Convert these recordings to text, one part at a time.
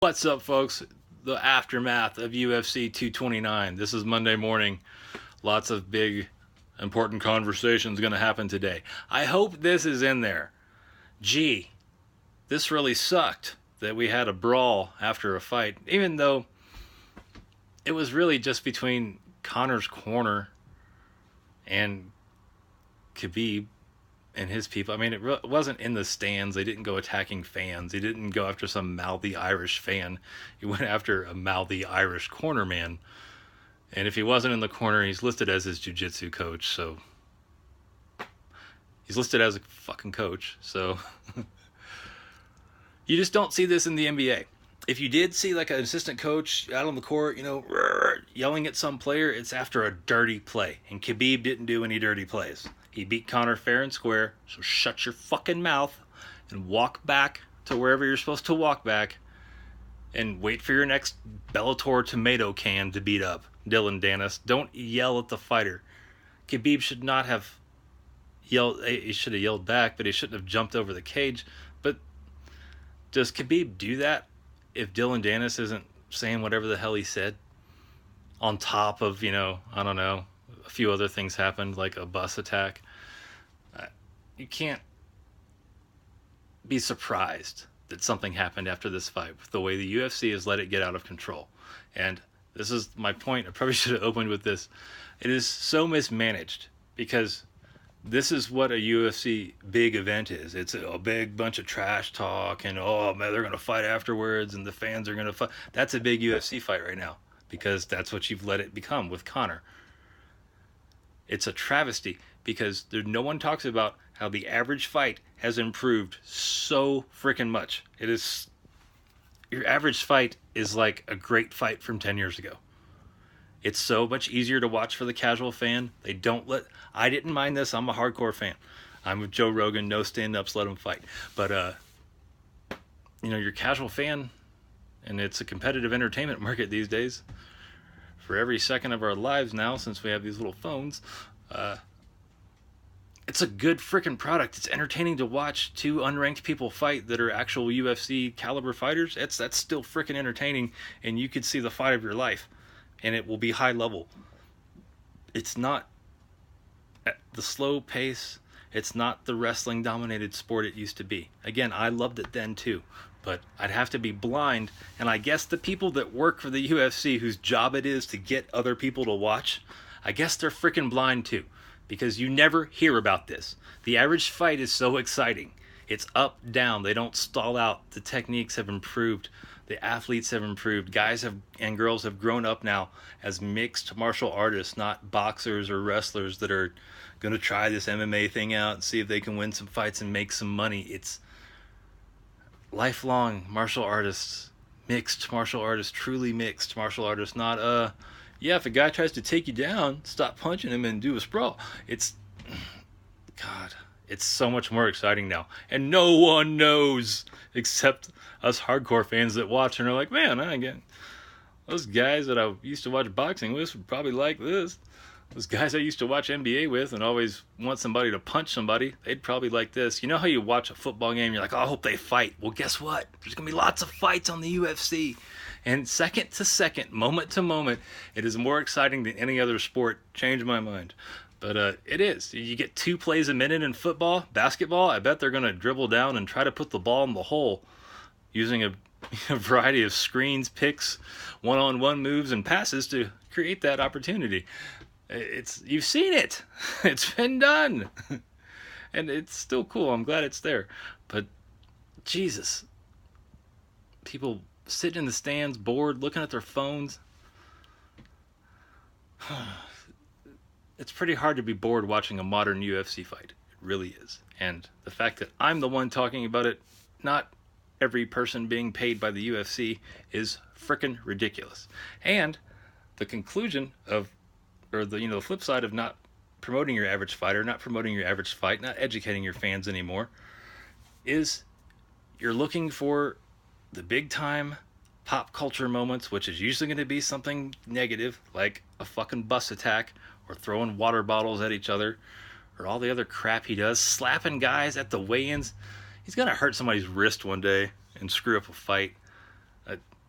What's up, folks? The aftermath of UFC 229. This is Monday morning. Lots of big, important conversations going to happen today. I hope this is in there. Gee, this really sucked that we had a brawl after a fight, even though it was really just between Conor's corner and Khabib and his people. I mean, it wasn't in the stands. They didn't go attacking fans. He didn't go after some mouthy Irish fan. He went after a mouthy Irish corner man. And if he wasn't in the corner, he's listed as his jiu-jitsu coach. So he's listed as a fucking coach. So you just don't see this in the NBA. If you did see like an assistant coach out on the court, yelling at some player, it's after a dirty play. And Khabib didn't do any dirty plays. He beat Conor fair and square, so shut your fucking mouth and walk back to wherever you're supposed to walk back and wait for your next Bellator tomato can to beat up Dylan Dennis. Don't yell at the fighter. Khabib should not have yelled. He should have yelled back, but he shouldn't have jumped over the cage. But does Khabib do that if Dylan Dennis isn't saying whatever the hell he said? On top of, I don't know, a few other things happened, like a bus attack. You can't be surprised that something happened after this fight, the way the UFC has let it get out of control. And this is my point. I probably should have opened with this. It is so mismanaged because this is what a UFC big event is. It's a big bunch of trash talk and, oh, man, they're going to fight afterwards and the fans are going to fight. That's a big UFC fight right now because that's what you've let it become with Conor. It's a travesty because no one talks about how the average fight has improved so freaking much. Your average fight is like a great fight from 10 years ago. It's so much easier to watch for the casual fan. I didn't mind this. I'm a hardcore fan. I'm with Joe Rogan. No stand-ups. Let them fight. But, your casual fan, and it's a competitive entertainment market these days. For every second of our lives now, since we have these little phones, it's a good freaking product. It's entertaining to watch two unranked people fight that are actual UFC caliber fighters. That's still freaking entertaining, and you could see the fight of your life, and it will be high level. It's not at the slow pace. It's not the wrestling dominated sport it used to be. Again, I loved it then too, but I'd have to be blind, and I guess the people that work for the UFC whose job it is to get other people to watch, I guess they're freaking blind too, because you never hear about this. The average fight is so exciting. It's up, down. They don't stall out. The techniques have improved. The athletes have improved. Guys and girls have grown up now as mixed martial artists, not boxers or wrestlers that are going to try this MMA thing out and see if they can win some fights and make some money. It's lifelong martial artists, mixed martial artists, truly mixed martial artists, not if a guy tries to take you down, stop punching him and do a sprawl. It's so much more exciting now. And no one knows except us hardcore fans that watch and are like, man, those guys that I used to watch boxing with would probably like this. Those guys I used to watch NBA with and always want somebody to punch somebody, they'd probably like this. You know how you watch a football game, you're like, oh, I hope they fight. Well, guess what? There's going to be lots of fights on the UFC. And second to second, moment to moment, it is more exciting than any other sport. Change my mind. But it is. You get 2 plays a minute in basketball. I bet they're going to dribble down and try to put the ball in the hole using a variety of screens, picks, one-on-one moves, and passes to create that opportunity. You've seen it. It's been done. And it's still cool. I'm glad it's there. But Jesus, people sitting in the stands, bored, looking at their phones. It's pretty hard to be bored watching a modern UFC fight. It really is. And the fact that I'm the one talking about it, not every person being paid by the UFC, is frickin' ridiculous. And the conclusion of, the flip side of not promoting your average fighter, not promoting your average fight, not educating your fans anymore, is you're looking for the big time pop culture moments, which is usually going to be something negative, like a fucking bus attack, or throwing water bottles at each other, or all the other crap he does, slapping guys at the weigh-ins. He's going to hurt somebody's wrist one day and screw up a fight.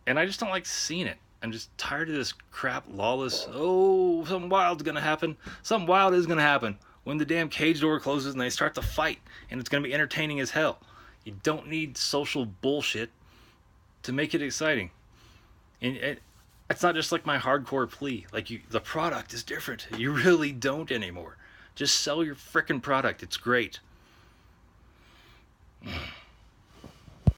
And I just don't like seeing it. I'm just tired of this crap, lawless, oh, something wild's gonna happen. Something wild is gonna happen when the damn cage door closes and they start to fight, and it's gonna be entertaining as hell. You don't need social bullshit to make it exciting. And it's not just like my hardcore plea. Like, the product is different. You really don't anymore. Just sell your frickin' product. It's great.